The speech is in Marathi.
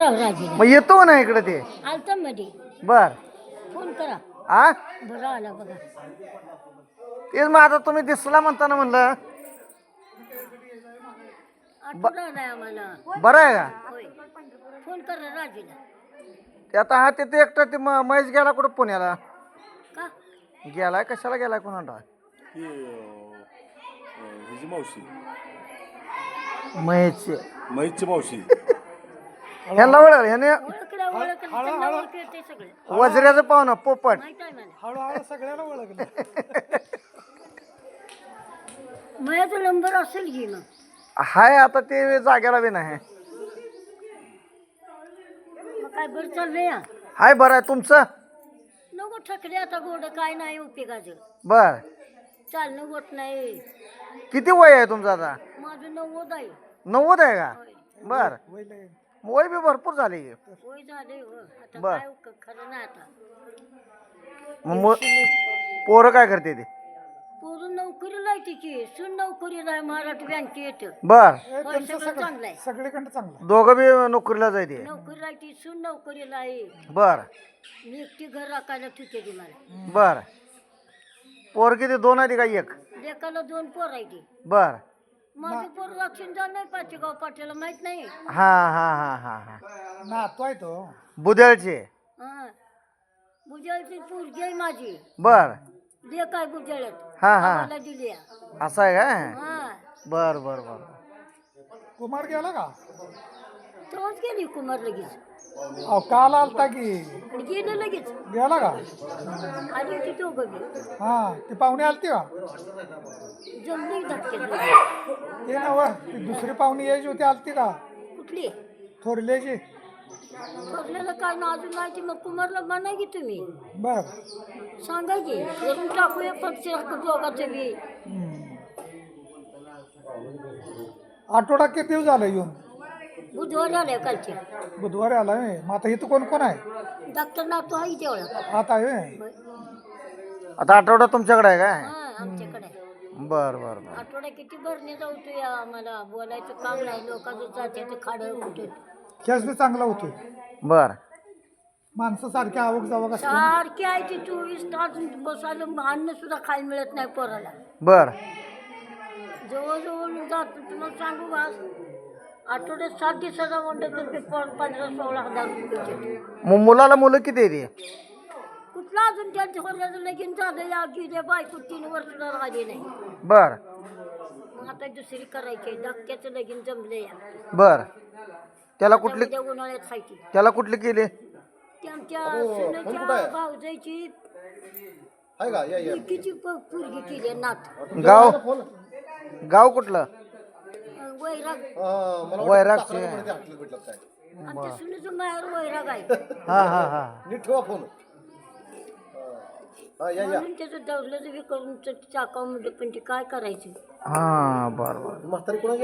राजीला मग येतो ना इकडे ते. आलता मध्ये बर फोन करा आ बरं आला बघा. तेच मग आता तुम्ही दिसला म्हणताना म्हणलं आठवण आलाय आम्हाला. बरं आहे का. होय फोन करा राजीला. ते आता हा तिथे एकटा ते महेश गेला कुठं पुण्याला का गेलाय कशाला गेलाय कोणाला हिची मावशी महेशची महेशची मावशी ह्याला ओळख ह्याने ओळखलं ओळखलं त्यांना ओळख येते सगळे वजऱ्याचं पाहुणं पोपट माहित आहे मला. हळूहळू सगळ्याला ओळखलं. माझा नंबर असेल की मग हाय आता ते जाग्याला बी नाही. मग काय बरं चाललंय या हाय बरं आहे तुमचं. नको ठकले आता गोड काय नाही उपयोगाचं. बर चालणं होत नाही. किती वय आहे तुमचं आता. माझं 90 आहे. 90 आहे का. होय. बर वय बी भरपूर झाली. होय झाले हो आता बर. काय खरं नाही आता. मग पोरं काय करते ते. पोरं नोकरीला आहे तिची सून नोकरीला आहे मराठी बँकेत. बर होय सगळं चांगलं आहे. सगळीकडे चांगलं. दोघं बी नोकरीला जायते. नोकरीला आहे ती सून नोकरीला आहे. बर मी एकटी घर राखायला ठेवते ती मला. बर पोर किती दोन आहे का एक. लेकाला 2 पोर आहे ती. बर माझं पोर वाक्षण झालं नाही पाचेगाव पाटीला माहित नाही. हा हा हा हा हा नातू आहे तो. बुद्याळचे. हा बुजाळची पोरगी आहे माझी. बर लेक आहे बुजाळ्यात. हा हा आम्हाला दिली आहे. असं आहे का. हा बर बर बर कुमार गेला का. तेव्हाच गेली कुमार लगेच. अहो काल आलता की. आणि गेलं लगेच. गेला का. आली होती दोघं बी. हा ती पाहुणे आलती का. जमली धक्क्यात. ते नव ती दुसरी पाहुणी यायची होती आलती का. कुठली थोरल्याची. ठरलेलं काय ना अजून माहिती मग कुमारला म्हणा की तुम्ही बर सांगा की करून टाकूया पक्ष दोघांचं बी. आठवडा किती दिवस झाला येऊन. बुधवारी आल्या कालच्या. बुधवारी आला मग आता इथं कोण कोण आहे. डॉक्टर नातू आहे तेवढा. आता आहे. आता आठवडा तुमच्याकडे आहे काय. हा आमच्याकडे आहे. बर बर बर आठवडा किती भरणे जाऊ या आम्हाला बोलायचं काम नाही लोकांचं जात्याचं खाडं कुठे खेस बी चांगला होतो. बर माणसं सारखी आवक जावक असते. सारखी आहे ती 24 तास बसायला अन्न सुद्धा खायला मिळत नाही पोराला. बर जवळजवळ जातो तुम्हाला सांगू का आठवड्यात 7 दिवसाचा म्हणलं तर ते 15-16 हजार रुपये. मग मुलाला मुलं किती आहे ते. कुठला अजून त्यांच्या वर्षाचं लगीन झालं या गेल्या बायको 3 वर्ष राहिले नाही. बर मग आता दुसरी करायची धक्क्याचं लगीन जमले या. बर त्याला कुठली उद्या उन्हाळ्यात खायची. त्याला कुठली केली. त्यांच्या सुनेच्या भाऊजाईची आहे का या एकीची पोरगी केली नात. गाव गाव कुठलं. वैराग वैरागचे. आमच्या सुनेचं माहेर वैराग आहे. हा हा हा नीट ठेवा फोन म्हणून त्याचं दौडलं बी करून चाकाव म्हणजे पण ते काय करायचं. हा बर बर म्हातारी कोणा